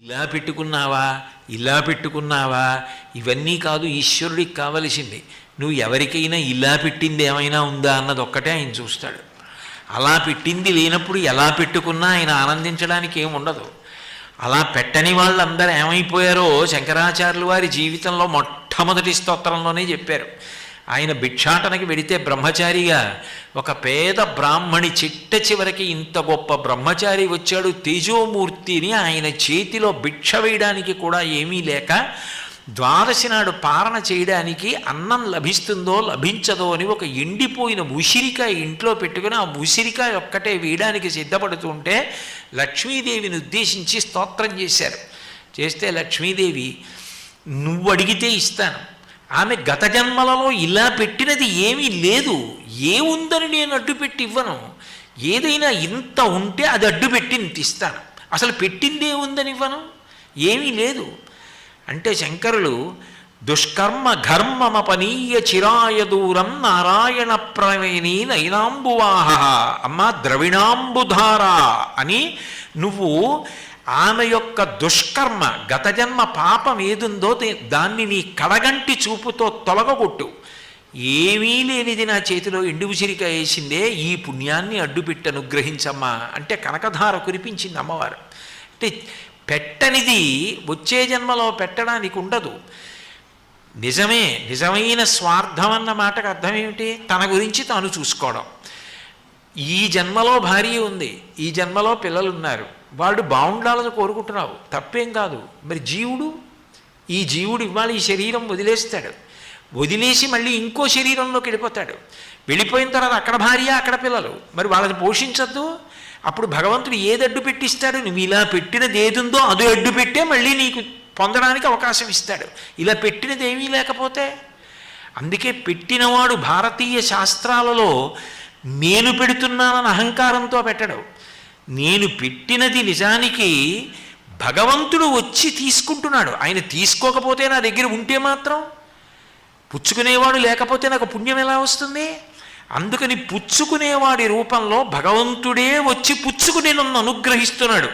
ఇలా పెట్టుకున్నావా, ఇలా పెట్టుకున్నావా, ఇవన్నీ కాదు ఈశ్వరుడికి కావలసింది. నువ్వు ఎవరికైనా ఇలా పెట్టింది ఏమైనా ఉందా అన్నది ఒక్కటే ఆయన చూస్తాడు. అలా పెట్టింది లేనప్పుడు ఎలా పెట్టుకున్నా ఆయన ఆనందించడానికి ఏముండదు. అలా పెట్టని వాళ్ళందరూ ఏమైపోయారో శంకరాచార్యుల వారి జీవితంలో మొట్టమొదటి స్తోత్రంలోనే చెప్పారు. ఆయన భిక్షాటనకి వెడితే బ్రహ్మచారిగా ఒక పేద బ్రాహ్మణి చిట్ట చివరికి ఇంత గొప్ప బ్రహ్మచారి వచ్చాడు, తేజోమూర్తిని. ఆయన చేతిలో భిక్ష వేయడానికి కూడా ఏమీ లేక ద్వాదశి నాడు పారణ చేయడానికి అన్నం లభిస్తుందో లభించదో అని ఒక ఎండిపోయిన ఉసిరికాయ ఇంట్లో పెట్టుకుని ఆ ఉసిరికాయ ఒక్కటే వేయడానికి సిద్ధపడుతుంటే లక్ష్మీదేవిని ఉద్దేశించి స్తోత్రం చేశారు. చేస్తే లక్ష్మీదేవి నువ్వు అడిగితే ఇస్తాను, ఆమె గత జన్మలలో ఇలా పెట్టినది ఏమీ లేదు, ఏముందని నేను అడ్డుపెట్టి ఇవ్వను, ఏదైనా ఇంత ఉంటే అది అడ్డుపెట్టి ఇంత ఇస్తాను, అసలు పెట్టింది ఏముందని ఇవ్వను, ఏమీ లేదు అంటే శంకరులు దుష్కర్మ ఘర్మమపనీయ చిరాయ దూరం నారాయణ ప్రవేణి నైనాంబువాహ అమ్మ ద్రవిణాంబుధార అని నువ్వు ఆమె యొక్క దుష్కర్మ గత జన్మ పాపం ఏదుందో దాన్ని నీ కడగంటి చూపుతో తొలగొట్టు. ఏమీ లేనిది నా చేతిలో ఎండు ఉసిరికాయ వేసిందే, ఈ పుణ్యాన్ని అడ్డుపెట్టి అనుగ్రహించమ్మా అంటే కనకధార కురిపించింది అమ్మవారు. అంటే పెట్టనిది వచ్చే జన్మలో పెట్టడానికి ఉండదు. నిజమే, నిజమైన స్వార్థం అన్న మాటకు అర్థం ఏమిటి? తన గురించి తాను చూసుకోవడం. ఈ జన్మలో భార్య ఉంది, ఈ జన్మలో పిల్లలు ఉన్నారు, వాళ్ళు బాగుండాలని కోరుకుంటున్నావు, తప్పేం కాదు. మరి జీవుడు, ఈ జీవుడు ఇవాళ ఈ శరీరం వదిలేస్తాడు, వదిలేసి మళ్ళీ ఇంకో శరీరంలోకి వెళ్ళిపోతాడు. వెళ్ళిపోయిన తర్వాత అక్కడ భార్య అక్కడ పిల్లలు, మరి వాళ్ళని పోషించద్దు. అప్పుడు భగవంతుడు ఏది అడ్డు పెట్టిస్తాడు? నువ్వు ఇలా పెట్టినది ఏదుందో అది అడ్డు పెట్టే మళ్ళీ నీకు పొందడానికి అవకాశం ఇస్తాడు. ఇలా పెట్టినది ఏమీ లేకపోతే. అందుకే పెట్టినవాడు భారతీయ శాస్త్రాలలో నేను పెడుతున్నానని అహంకారంతో పెట్టడు. నేను పెట్టినది నిజానికి భగవంతుడు వచ్చి తీసుకుంటున్నాడు. ఆయన తీసుకోకపోతే నా దగ్గర ఉంటే మాత్రం, పుచ్చుకునేవాడు లేకపోతే నాకు పుణ్యం ఎలా వస్తుంది? అందుకని పుచ్చుకునేవాడి రూపంలో భగవంతుడే వచ్చి పుచ్చుకుని నన్ను అనుగ్రహిస్తున్నాడు.